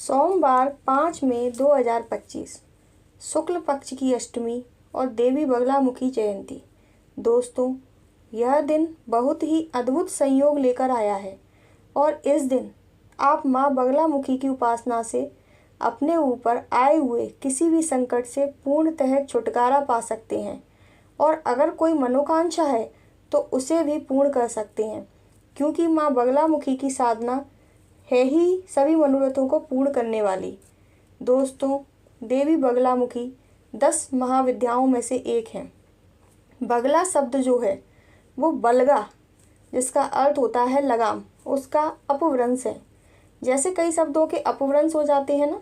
सोमवार 5 मई 2025 शुक्ल पक्ष की अष्टमी और देवी बगलामुखी जयंती। दोस्तों, यह दिन बहुत ही अद्भुत संयोग लेकर आया है और इस दिन आप माँ बगलामुखी की उपासना से अपने ऊपर आए हुए किसी भी संकट से पूर्णतः छुटकारा पा सकते हैं और अगर कोई मनोकांक्षा है तो उसे भी पूर्ण कर सकते हैं, क्योंकि माँ बगलामुखी की साधना है ही सभी मनोरथों को पूर्ण करने वाली। दोस्तों, देवी बगलामुखी 10 महाविद्याओं में से एक है। बगला शब्द जो है वो बलगा, जिसका अर्थ होता है लगाम, उसका अपभ्रंश है। जैसे कई शब्दों के अपभ्रंश हो जाते हैं ना,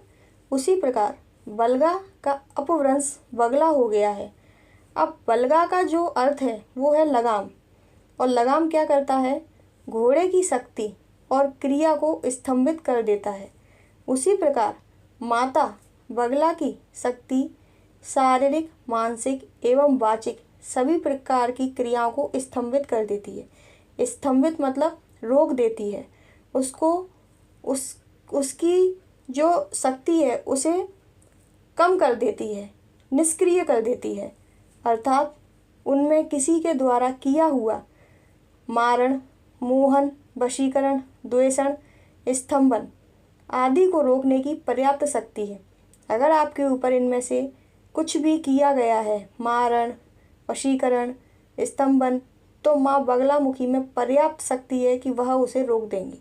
उसी प्रकार बलगा का अपभ्रंश बगला हो गया है। अब बलगा का जो अर्थ है वो है लगाम, और लगाम क्या करता है? घोड़े की शक्ति और क्रिया को स्तंभित कर देता है। उसी प्रकार माता बगला की शक्ति शारीरिक, मानसिक एवं वाचिक सभी प्रकार की क्रियाओं को स्तंभित कर देती है। स्तंभित मतलब रोक देती है, उसको उसकी जो शक्ति है उसे कम कर देती है, निष्क्रिय कर देती है। अर्थात उनमें किसी के द्वारा किया हुआ मारण, मोहन, वशीकरण, द्वेषण, स्तंभन आदि को रोकने की पर्याप्त शक्ति है। अगर आपके ऊपर इनमें से कुछ भी किया गया है, मारण, वशीकरण, स्तंभन, तो माँ बगलामुखी में पर्याप्त शक्ति है कि वह उसे रोक देंगी।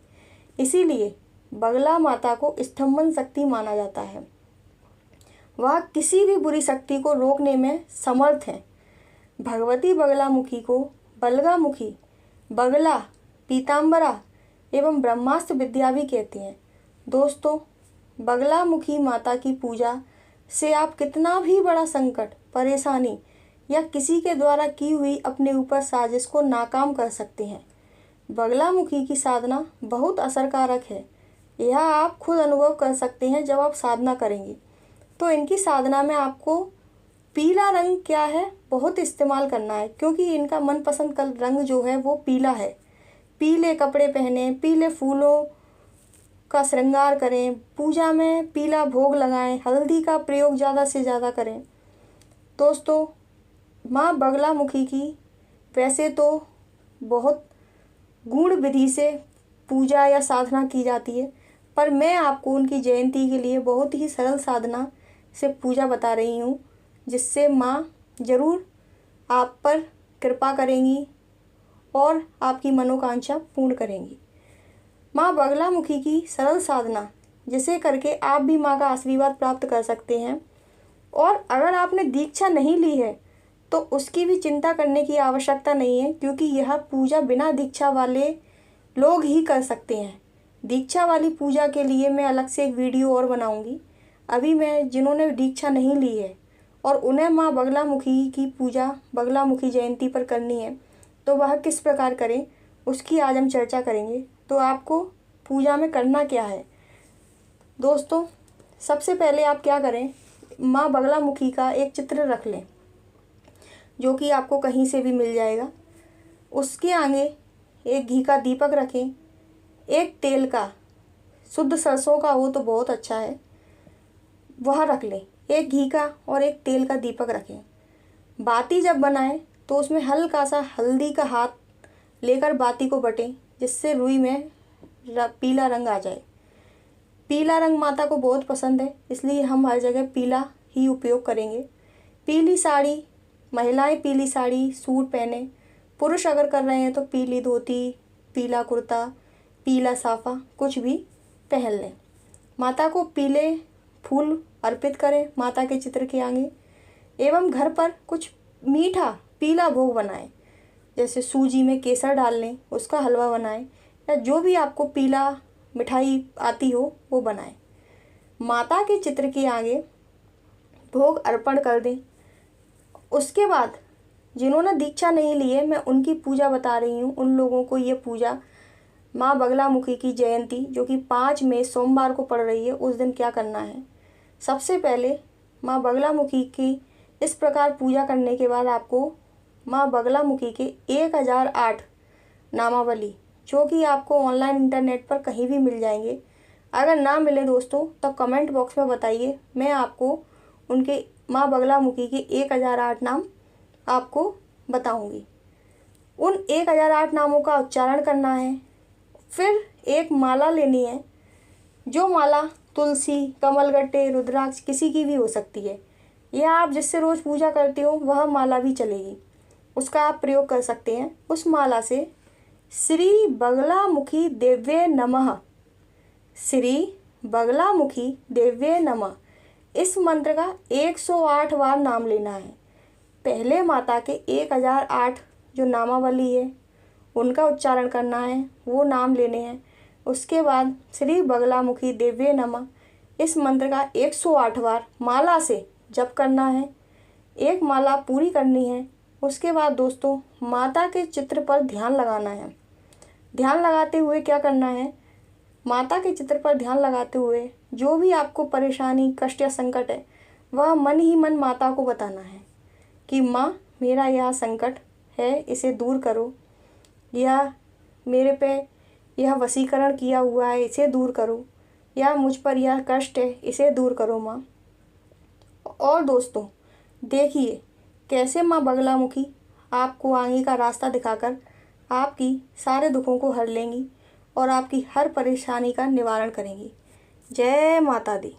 इसीलिए बगला माता को स्तंभन शक्ति माना जाता है। वह किसी भी बुरी शक्ति को रोकने में समर्थ है। भगवती बगलामुखी को बलगामुखी, बगला, पीताम्बरा एवं ब्रह्मास्त्र विद्या भी कहते हैं। दोस्तों, बगलामुखी माता की पूजा से आप कितना भी बड़ा संकट, परेशानी या किसी के द्वारा की हुई अपने ऊपर साजिश को नाकाम कर सकते हैं। बगलामुखी की साधना बहुत असरकारक है। यह आप खुद अनुभव कर सकते हैं जब आप साधना करेंगे। तो इनकी साधना में आपको पीला रंग क्या है बहुत इस्तेमाल करना है, क्योंकि इनका मनपसंद रंग जो है वो पीला है। पीले कपड़े पहने, पीले फूलों का श्रृंगार करें, पूजा में पीला भोग लगाएं, हल्दी का प्रयोग ज़्यादा से ज़्यादा करें। दोस्तों, माँ बगलामुखी की वैसे तो बहुत गूढ़ विधि से पूजा या साधना की जाती है, पर मैं आपको उनकी जयंती के लिए बहुत ही सरल साधना से पूजा बता रही हूँ, जिससे माँ ज़रूर आप पर कृपा करेंगी और आपकी मनोकांक्षा पूर्ण करेंगी। माँ बगलामुखी की सरल साधना जिसे करके आप भी माँ का आशीर्वाद प्राप्त कर सकते हैं। और अगर आपने दीक्षा नहीं ली है तो उसकी भी चिंता करने की आवश्यकता नहीं है, क्योंकि यह पूजा बिना दीक्षा वाले लोग ही कर सकते हैं। दीक्षा वाली पूजा के लिए मैं अलग से एक वीडियो और बनाऊंगी। अभी मैं जिन्होंने दीक्षा नहीं ली है और उन्हें माँ बगलामुखी की पूजा बगलामुखी जयंती पर करनी है तो वह किस प्रकार करें उसकी आज हम चर्चा करेंगे। तो आपको पूजा में करना क्या है? दोस्तों, सबसे पहले आप क्या करें, माँ बगलामुखी का एक चित्र रख लें जो कि आपको कहीं से भी मिल जाएगा। उसके आगे एक घी का दीपक रखें, एक तेल का, शुद्ध सरसों का हो तो बहुत अच्छा है, वह रख लें। एक घी का और एक तेल का दीपक रखें। बाती जब बनाएं तो उसमें हल्का सा हल्दी का हाथ लेकर बाती को बटें, जिससे रुई में पीला रंग आ जाए। पीला रंग माता को बहुत पसंद है, इसलिए हम हर जगह पीला ही उपयोग करेंगे। पीली साड़ी, महिलाएं पीली साड़ी सूट पहने, पुरुष अगर कर रहे हैं तो पीली धोती, पीला कुर्ता, पीला साफा कुछ भी पहन लें। माता को पीले फूल अर्पित करें माता के चित्र के आगे, एवं घर पर कुछ मीठा पीला भोग बनाएं। जैसे सूजी में केसर डाल लें, उसका हलवा बनाएं, या जो भी आपको पीला मिठाई आती हो वो बनाएं। माता के चित्र के आगे भोग अर्पण कर दें। उसके बाद जिन्होंने दीक्षा नहीं ली है मैं उनकी पूजा बता रही हूँ। उन लोगों को ये पूजा माँ बगलामुखी की जयंती जो कि 5 मई सोमवार को पड़ रही है उस दिन क्या करना है। सबसे पहले माँ बगलामुखी की इस प्रकार पूजा करने के बाद आपको माँ बगलामुखी के 1008 नामावली, जो कि आपको ऑनलाइन इंटरनेट पर कहीं भी मिल जाएंगे, अगर ना मिले दोस्तों तो कमेंट बॉक्स में बताइए, मैं आपको उनके माँ बगलामुखी के 1008 नाम आपको बताऊंगी। उन 1008 नामों का उच्चारण करना है। फिर एक माला लेनी है, जो माला तुलसी, कमलगट्टे, रुद्राक्ष किसी की भी हो सकती है, या आप जिससे रोज़ पूजा करते हो वह माला भी चलेगी, उसका आप प्रयोग कर सकते हैं। उस माला से श्री बगलामुखी देव्ये नमः, श्री बगलामुखी देव्ये नमः, इस मंत्र का 108 बार नाम लेना है। पहले माता के 1008 जो नामावली है उनका उच्चारण करना है, वो नाम लेने हैं। उसके बाद श्री बगलामुखी देव्ये नमः इस मंत्र का 108 बार माला से जप करना है। एक माला पूरी करनी है। उसके बाद दोस्तों माता के चित्र पर ध्यान लगाना है। ध्यान लगाते हुए क्या करना है, माता के चित्र पर ध्यान लगाते हुए जो भी आपको परेशानी, कष्ट या संकट है वह मन ही मन माता को बताना है कि माँ मेरा यह संकट है, इसे दूर करो, या मेरे पे यह वशीकरण किया हुआ है इसे दूर करो, या मुझ पर यह कष्ट है इसे दूर करो माँ। और दोस्तों देखिए कैसे माँ बगलामुखी आपको आगे का रास्ता दिखाकर आपकी सारे दुखों को हर लेंगी और आपकी हर परेशानी का निवारण करेंगी। जय माता दी।